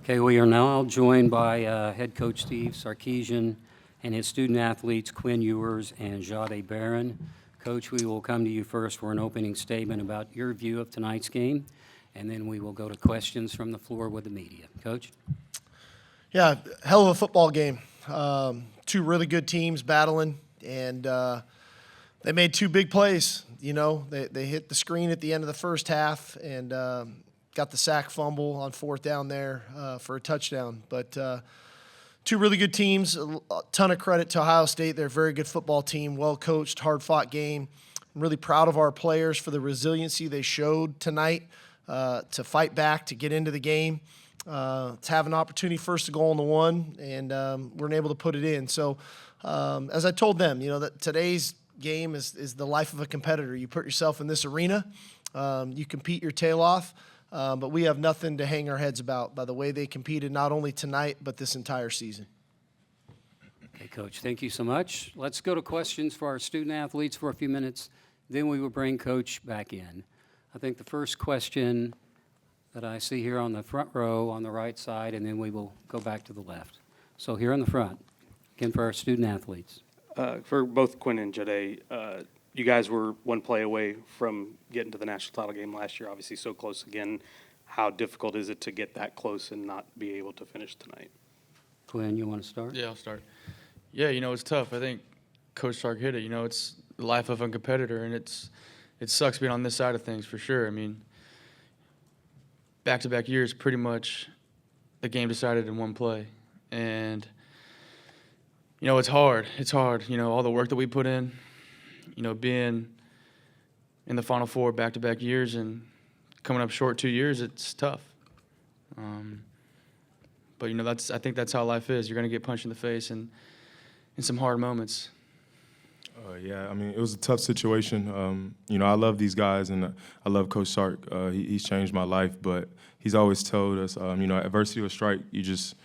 Okay, we are now joined by head coach Steve Sarkisian and his student athletes Quinn Ewers and Jade Barron. Coach, we will come to you first for an opening statement about your view of tonight's game, and then we will go to questions from the floor with the media. Coach? Yeah, hell of a football game. Two really good teams battling, and they made two big plays. You know, they hit the screen at the end of the first half and got the sack fumble on fourth down there for a touchdown. But two really good teams, a ton of credit to Ohio State. They're a very good football team, well-coached, hard-fought game. I'm really proud of our players for the resiliency they showed tonight to fight back, to get into the game. To have an opportunity first to go on the one, and we're able to put it in. So as I told them, you know, that today's game is the life of a competitor. You put yourself in this arena, you compete your tail off, but we have nothing to hang our heads about by the way they competed not only tonight but this entire season. Okay, Coach, thank you so much. Let's go to questions for our student athletes for a few minutes. Then we will bring Coach back in. I think the first question that I see here on the front row on the right side, and then we will go back to the left. So here in the front, again for our student athletes. For both Quinn and Jade, you guys were one play away from getting to the national title game last year, obviously so close again. How difficult is it to get that close and not be able to finish tonight? Quinn, you want to start? Yeah, I'll start. Yeah, you know, it's tough. I think Coach Sark hit it. You know, it's the life of a competitor, and it sucks being on this side of things for sure. I mean, back-to-back years, pretty much the game decided in one play. And, you know, it's hard. It's hard. You know, all the work that we put in, you know, being in the Final Four back-to-back years and coming up short 2 years, it's tough. But, you know, I think that's how life is. You're going to get punched in the face and in some hard moments. Yeah, I mean, it was a tough situation. You know, I love these guys, and I love Coach Sark. He's changed my life, but he's always told us, you know, adversity will strike. You just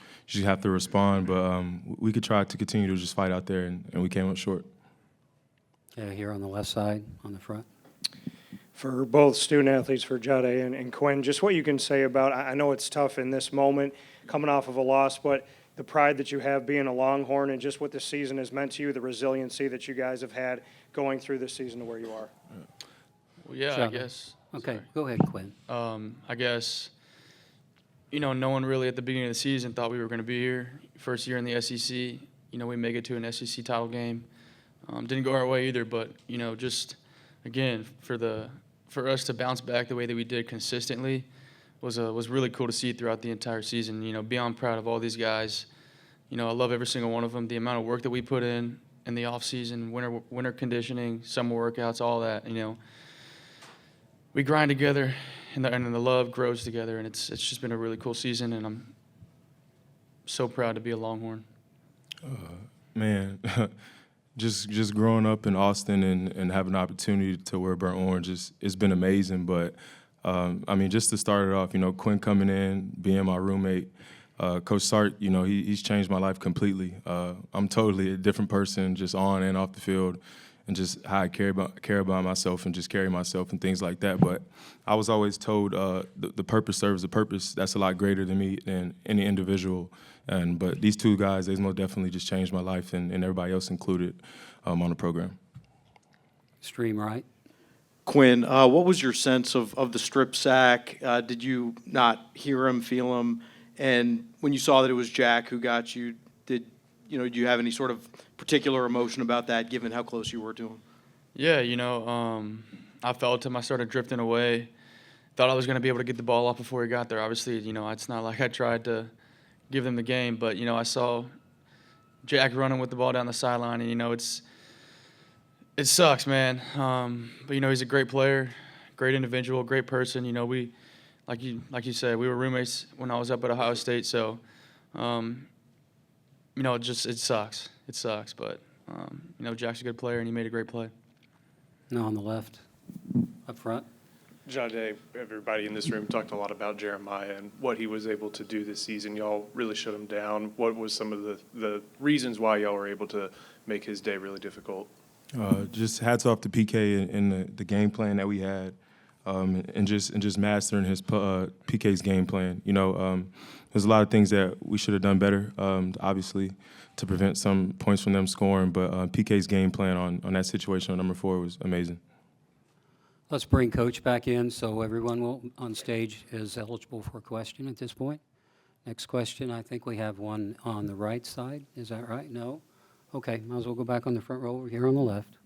have to respond. But we could try to continue to just fight out there, and we came up short. Here on the left side, on the front. For both student athletes, for Jade and Quinn, just what you can say about, I know it's tough in this moment, coming off of a loss, but the pride that you have being a Longhorn and just what this season has meant to you, the resiliency that you guys have had going through this season to where you are. Well, yeah, Sure. I guess. Okay, Sorry. go ahead, Quinn. I guess, you know, no one really at the beginning of the season thought we were going to be here. First year in the SEC, you know, we make it to an SEC title game. Didn't go our way either, but, you know, just, again, for us to bounce back the way that we did consistently was really cool to see throughout the entire season. You know, beyond proud of all these guys. You know, I love every single one of them. The amount of work that we put in the off season, winter conditioning, summer workouts, all that. You know, we grind together, and the love grows together, and it's just been a really cool season, and I'm so proud to be a Longhorn. Man, just growing up in Austin and having an opportunity to wear burnt orange, it's been amazing. But I mean, just to start it off, you know, Quinn coming in, being my roommate, Coach Sark, you know, he's changed my life completely. I'm totally a different person, just on and off the field, and just how I care about myself and just carry myself and things like that. But I was always told the purpose serves a purpose that's a lot greater than me than any individual. But these two guys, they most definitely just changed my life and everybody else included on the program. Stream right. Quinn, what was your sense of the strip sack? Did you not hear him, feel him? And when you saw that it was Jack who got you, do you have any sort of particular emotion about that, given how close you were to him? Yeah, you know, I felt him. I started drifting away. Thought I was going to be able to get the ball off before he got there. Obviously, you know, it's not like I tried to give them the game, but, you know, I saw Jack running with the ball down the sideline, and, you know, it sucks, man. But, you know, he's a great player, great individual, great person. You know, we, like you said, we were roommates when I was up at Ohio State, so, you know, it sucks. It sucks, but, you know, Jack's a good player, and he made a great play. Now on the left, up front. Jade, everybody in this room talked a lot about Jeremiah and what he was able to do this season. Y'all really shut him down. What was some of the reasons why y'all were able to make his day really difficult? Just hats off to PK and the game plan that we had. and just mastering his PK's game plan. There's a lot of things that we should have done better, obviously, to prevent some points from them scoring. But PK's game plan on that situation on number 4 was amazing. Let's bring Coach back in so everyone on stage is eligible for a question at this point. Next question, I think we have one on the right side. Is that right? No? Okay, might as well go back on the front row over here on the left.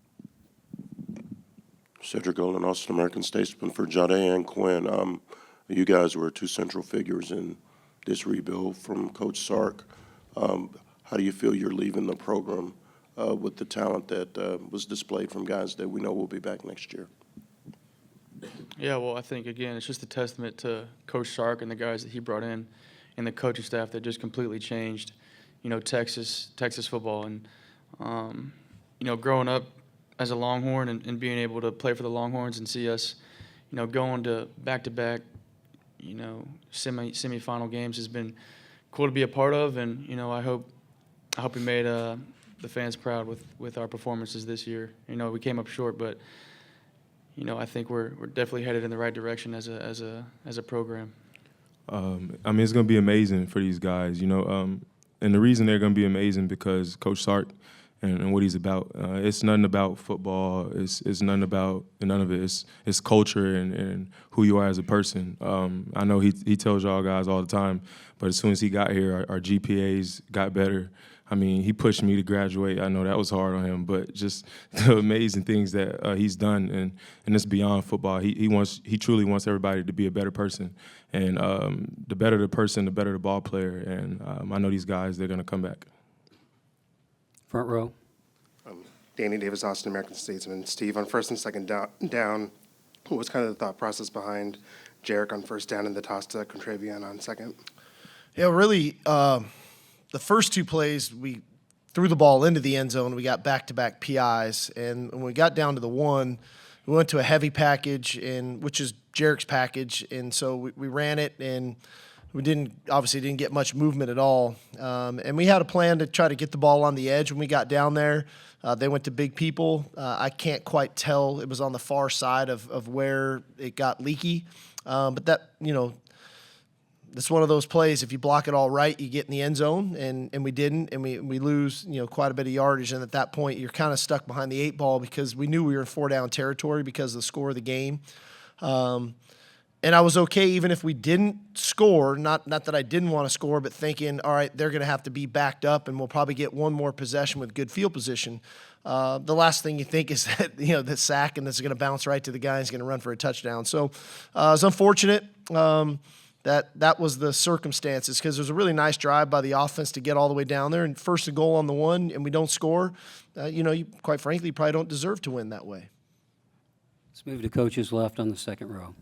Cedric Golden, Austin American Statesman for Jade and Quinn. You guys were 2 central figures in this rebuild from Coach Sark. How do you feel you're leaving the program with the talent that was displayed from guys that we know will be back next year? Yeah, well, I think, again, it's just a testament to Coach Sark and the guys that he brought in and the coaching staff that just completely changed, Texas football. And, growing up as a Longhorn and being able to play for the Longhorns and see us, going to back-to-back, semifinal games has been cool to be a part of. And, I hope we made the fans proud with our performances this year. We came up short, but I think we're definitely headed in the right direction as a program. It's going to be amazing for these guys, and the reason they're going to be amazing because Coach Sark and what he's about. It's nothing about football. It's none of it. It's culture and who you are as a person. I know he tells y'all guys all the time, but as soon as he got here, our GPAs got better. He pushed me to graduate. I know that was hard on him, but just the amazing things that he's done, and it's beyond football. He truly wants everybody to be a better person, and the better the person, the better the ball player. And I know these guys, they're going to come back. Front row. Danny Davis, Austin American Statesman. Steve, on first and second down, what was kind of the thought process behind Jarek on first down and the toss to Contravian on second? Yeah, really, the first 2 plays, we threw the ball into the end zone. We got back-to-back PIs. And when we got down to the 1, we went to a heavy package, which is Jarek's package. And so we ran it, and we obviously didn't get much movement at all. And we had a plan to try to get the ball on the edge when we got down there. They went to big people. I can't quite tell. It was on the far side of where it got leaky. But that, it's one of those plays. If you block it all right, you get in the end zone, and we didn't, and we lose quite a bit of yardage. And at that point, you're kind of stuck behind the 8 ball because we knew we were in 4-down territory because of the score of the game. And I was okay even if we didn't score, not that I didn't want to score, but thinking, all right, they're going to have to be backed up, and we'll probably get one more possession with good field position. The last thing you think is that, the sack, and this is going to bounce right to the guy who's going to run for a touchdown. So it was unfortunate that was the circumstances because it was a really nice drive by the offense to get all the way down there, and first and goal on the 1, and we don't score. You quite frankly, probably don't deserve to win that way. Let's move to coach's left on the second row.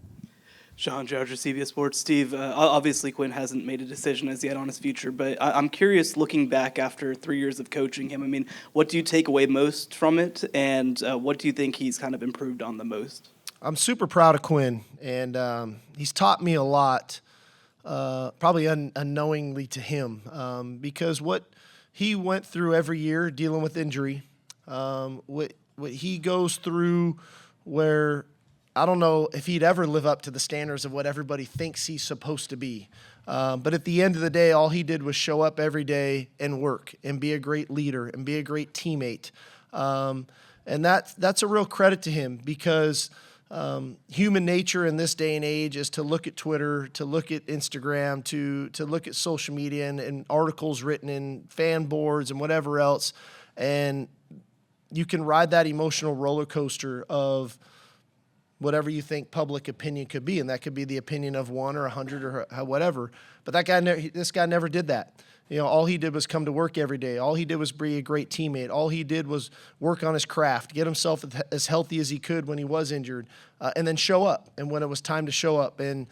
Sean Judge, CBS Sports. Steve, obviously Quinn hasn't made a decision as yet on his future, but I'm curious, looking back after 3 years of coaching him, what do you take away most from it, and what do you think he's kind of improved on the most? I'm super proud of Quinn, and he's taught me a lot, probably unknowingly to him, because what he went through every year dealing with injury, what he goes through where I don't know if he'd ever live up to the standards of what everybody thinks he's supposed to be. But at the end of the day, all he did was show up every day and work and be a great leader and be a great teammate. And that's a real credit to him because human nature in this day and age is to look at Twitter, to look at Instagram, to look at social media and articles written in fan boards and whatever else. And you can ride that emotional roller coaster of whatever you think public opinion could be, and that could be the opinion of 1 or 100 or whatever. But this guy never did that. All he did was come to work every day. All he did was be a great teammate. All he did was work on his craft, get himself as healthy as he could when he was injured, and then show up. And when it was time to show up, and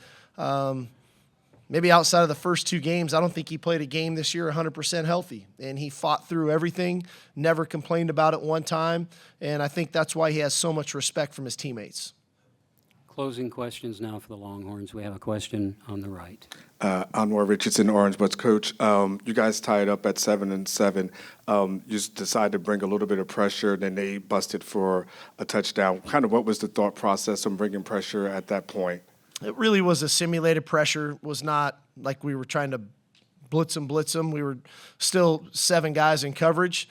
maybe outside of the first 2 games, I don't think he played a game this year 100% healthy. And he fought through everything, never complained about it one time, and I think that's why he has so much respect from his teammates. Closing questions now for the Longhorns. We have a question on the right. Anwar Richardson, Orange Butts coach. You guys tied up at 7-7. You just decided to bring a little bit of pressure, then they busted for a touchdown. Kind of what was the thought process on bringing pressure at that point? It really was a simulated pressure. It was not like we were trying to blitz them. We were still 7 guys in coverage.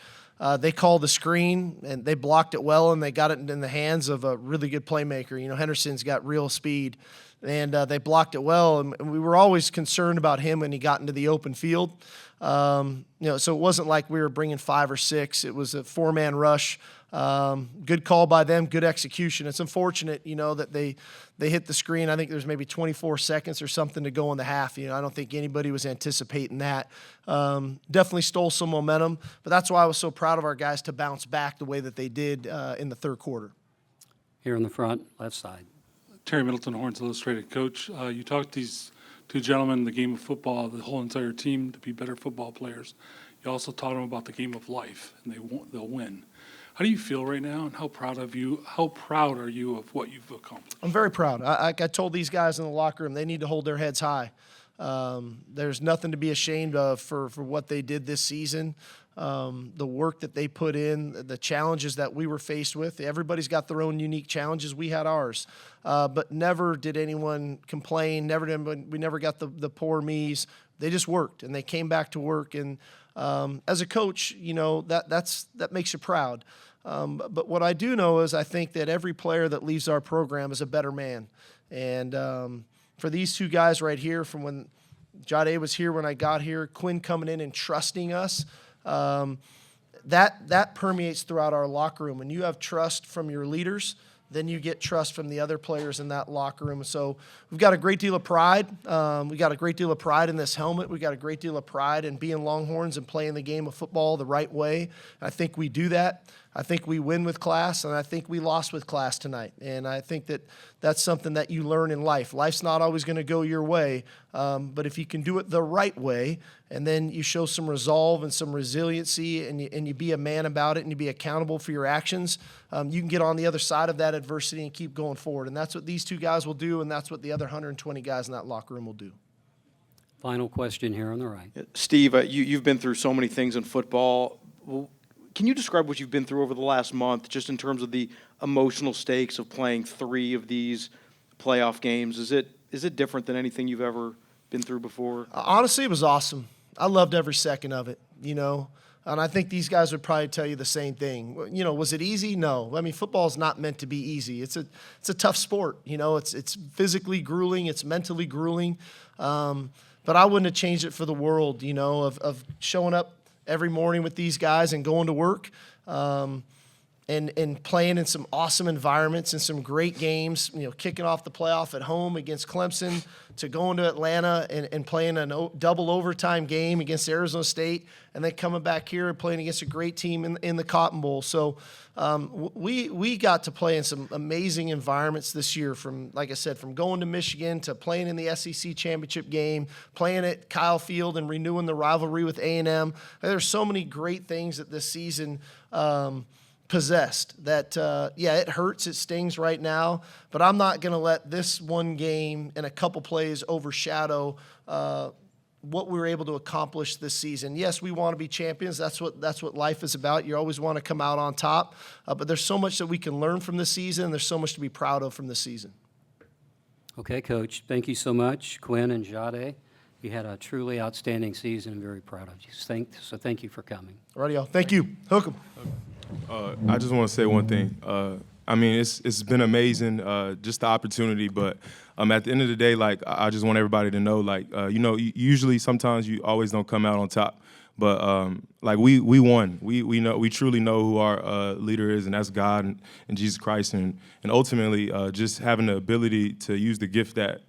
They called the screen, and they blocked it well, and they got it in the hands of a really good playmaker. You know, Henderson's got real speed, and they blocked it well. And we were always concerned about him when he got into the open field. So it wasn't like we were bringing 5 or 6. It was a 4-man rush. Good call by them, good execution. It's unfortunate, that they hit the screen. I think there's maybe 24 seconds or something to go in the half. I don't think anybody was anticipating that. Definitely stole some momentum, but that's why I was so proud of our guys to bounce back the way that they did in the third quarter. Here in the front, left side. Terry Middleton, Horns Illustrated. Coach, you talked these 2 gentlemen in the game of football, the whole entire team, to be better football players. You also taught them about the game of life, and they'll win. How do you feel right now, and how proud are you of what you've accomplished? I'm very proud. I told these guys in the locker room they need to hold their heads high. There's nothing to be ashamed of for what they did this season, the work that they put in, the challenges that we were faced with. Everybody's got their own unique challenges. We had ours. But never did anyone complain. We never got the poor me's. They just worked, and they came back to work. And as a coach, that makes you proud. But what I do know is I think that every player that leaves our program is a better man. And for these 2 guys right here, from when Jade was here when I got here, Quinn coming in and trusting us, that permeates throughout our locker room. When you have trust from your leaders, then you get trust from the other players in that locker room. So we've got a great deal of pride. We got a great deal of pride in this helmet. We got a great deal of pride in being Longhorns and playing the game of football the right way. And I think we do that. I think we win with class, and I think we lost with class tonight. And I think that that's something that you learn in life. Life's not always going to go your way, but if you can do it the right way, and then you show some resolve and some resiliency, and you be a man about it, and you be accountable for your actions, you can get on the other side of that adversity and keep going forward. And that's what these 2 guys will do, and that's what the other 120 guys in that locker room will do. Final question here on the right. Steve, you've been through so many things in football. Can you describe what you've been through over the last month, just in terms of the emotional stakes of playing 3 of these playoff games? Is it different than anything you've ever been through before? Honestly, it was awesome. I loved every second of it, And I think these guys would probably tell you the same thing. Was it easy? No. I mean, football is not meant to be easy. It's a tough sport. It's physically grueling. It's mentally grueling. But I wouldn't have changed it for the world, of showing up every morning with these guys and going to work and playing in some awesome environments and some great games, kicking off the playoff at home against Clemson, to going to Atlanta and playing a double overtime game against Arizona State, and then coming back here and playing against a great team in the Cotton Bowl. So we got to play in some amazing environments this year, from, like I said, from going to Michigan to playing in the SEC championship game, playing at Kyle Field and renewing the rivalry with A&M. There's so many great things that this season possessed that, it hurts, it stings right now, but I'm not going to let this one game and a couple plays overshadow what we were able to accomplish this season. Yes, we want to be champions. That's what life is about. You always want to come out on top, but there's so much that we can learn from this season. There's so much to be proud of from this season. Okay, Coach, thank you so much. Quinn and Jade, you had a truly outstanding season. I'm very proud of you. So thank you for coming. All right, y'all. Thank you. Hook 'em. I just want to say one thing. It's been amazing, just the opportunity. But at the end of the day, I just want everybody to know, usually sometimes you always don't come out on top. But we won. We truly know who our leader is, and that's God and Jesus Christ, and ultimately just having the ability to use the gift that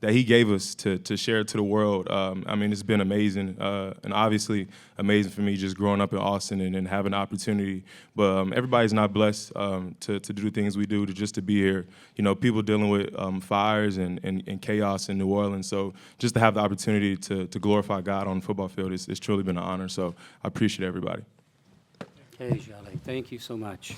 He gave us to share it to the world. It's been amazing, and obviously amazing for me just growing up in Austin and having the opportunity. But everybody's not blessed to do the things we do, to be here. People dealing with fires and chaos in New Orleans. So just to have the opportunity to glorify God on the football field, it's truly been an honor. So I appreciate everybody. Okay, Jade, thank you so much.